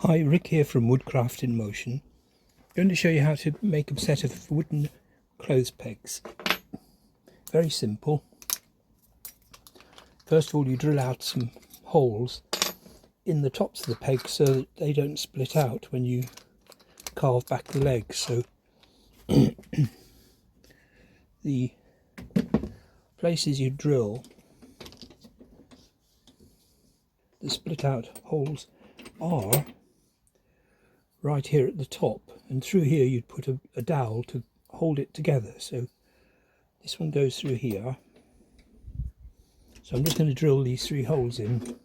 Hi, Rick here from Woodcraft in Motion. I'm going to show you how to make a set of wooden clothes pegs. Very simple. First of all, you drill out some holes in the tops of the pegs so that they don't split out when you carve back the legs. So the places you drill the split out holes are right here at the top, and through here you'd put a dowel to hold it together. So this one goes through here. So I'm just going to drill these 3 holes in.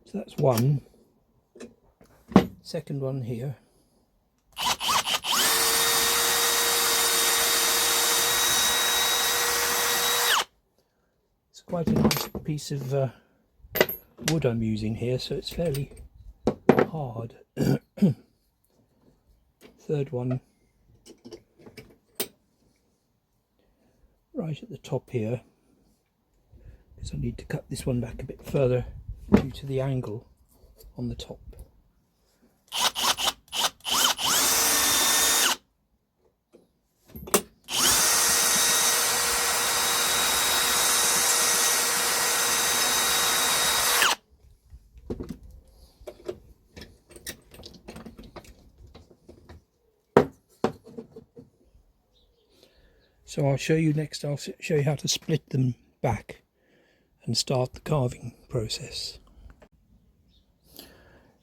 So that's one. Second one here. It's quite a nice piece of wood I'm using here, so it's fairly hard. Third one right at the top here, because I need to cut this one back a bit further due to the angle on the top. So I'll show you next, I'll show you how to split them back and start the carving process.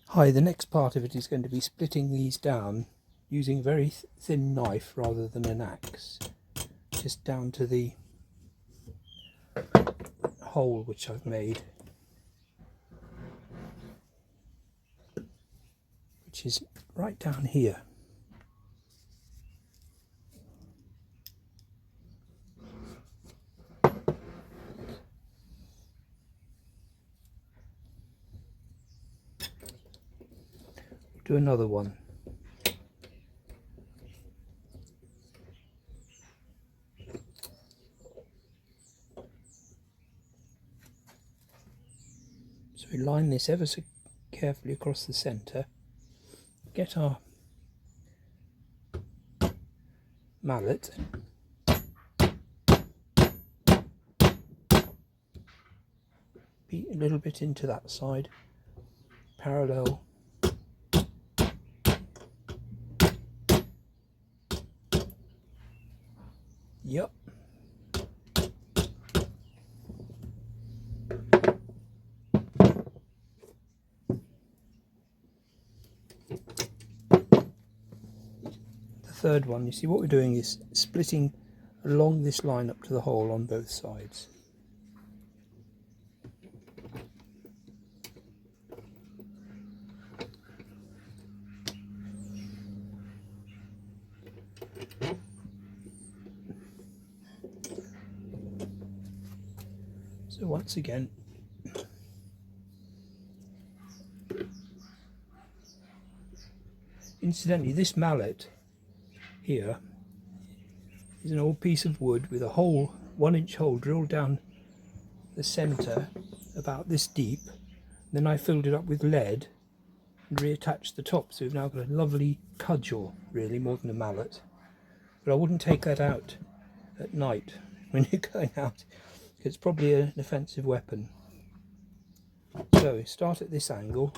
Hi, the next part of it is going to be splitting these down using a very thin knife rather than an axe, just down to the hole which I've made, which is right down here. Do another one. So we line this ever so carefully across the centre, get our mallet, beat a little bit into that side, parallel. Yep. The third one, you see what we're doing is splitting along this line up to the hole on both sides. So once again, incidentally, this mallet here is an old piece of wood with a hole, 1-inch hole drilled down the centre about this deep. Then I filled it up with lead and reattached the top, so we've now got a lovely cudgel, really, more than a mallet. But I wouldn't take that out at night when you're going out, because it's probably an offensive weapon. So start at this angle.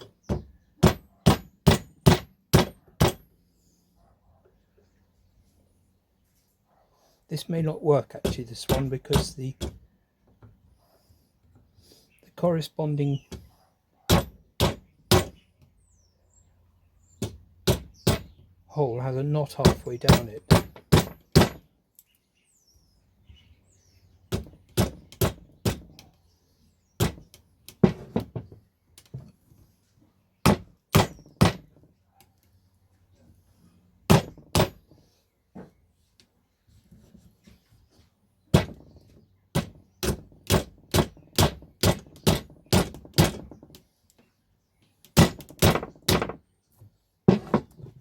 This may not work actually, this one, because the corresponding hole has a knot halfway down it.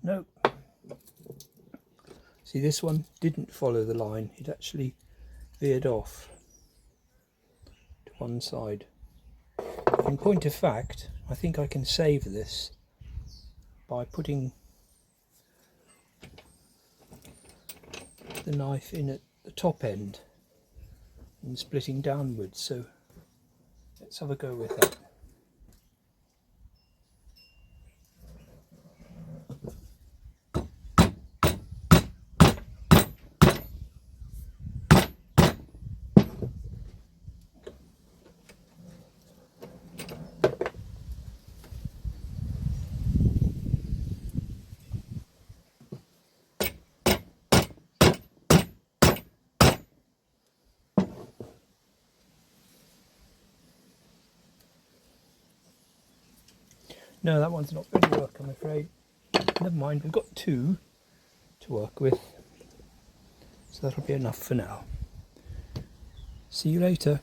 No. See, this one didn't follow the line, it actually veered off to one side. In point of fact, I think I can save this by putting the knife in at the top end and splitting downwards. So let's have a go with that. No, that one's not going to work, I'm afraid. Never mind, we've got two to work with, so that'll be enough for now. See you later.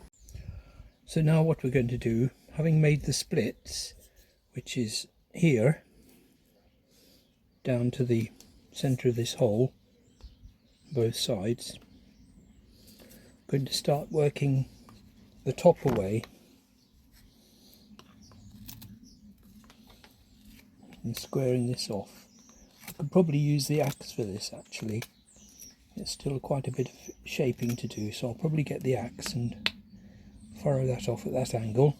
So now what we're going to do, having made the splits, which is here, down to the centre of this hole, both sides, I'm going to start working the top away and squaring this off. I could probably use the axe for this actually. There's still quite a bit of shaping to do, so I'll probably get the axe and furrow that off at that angle.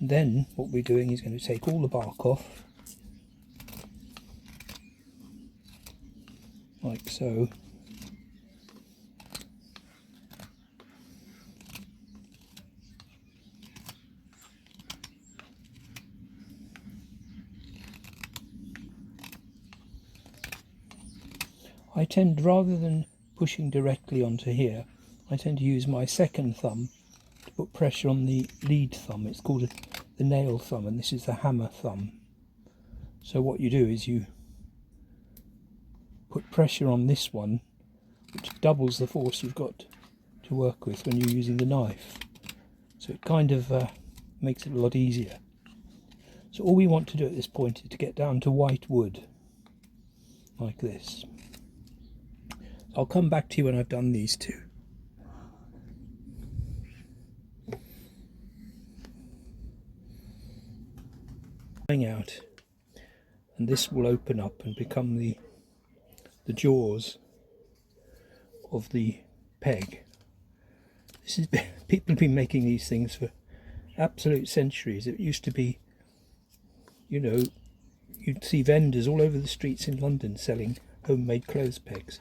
And then what we're doing is going to take all the bark off, like so. I tend, rather than pushing directly onto here, I tend to use my second thumb to put pressure on the lead thumb. It's called the nail thumb, and this is the hammer thumb. So what you do is you put pressure on this one, which doubles the force you've got to work with when you're using the knife. So it kind of makes it a lot easier. So all we want to do at this point is to get down to white wood, like this. I'll come back to you when I've done these two. Out, and this will open up and become the jaws of the peg. This is people have been making these things for absolute centuries. It used to be, you know, you'd see vendors all over the streets in London selling homemade clothes pegs.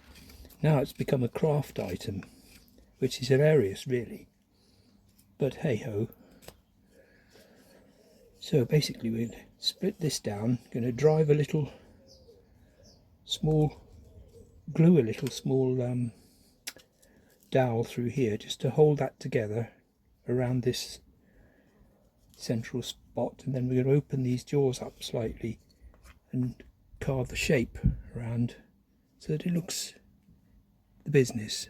Now it's become a craft item, which is hilarious really, but hey ho. So basically we're going to split this down, going to drive a little small, glue a little small dowel through here just to hold that together around this central spot, and then we're going to open these jaws up slightly and carve the shape around so that it looks the business.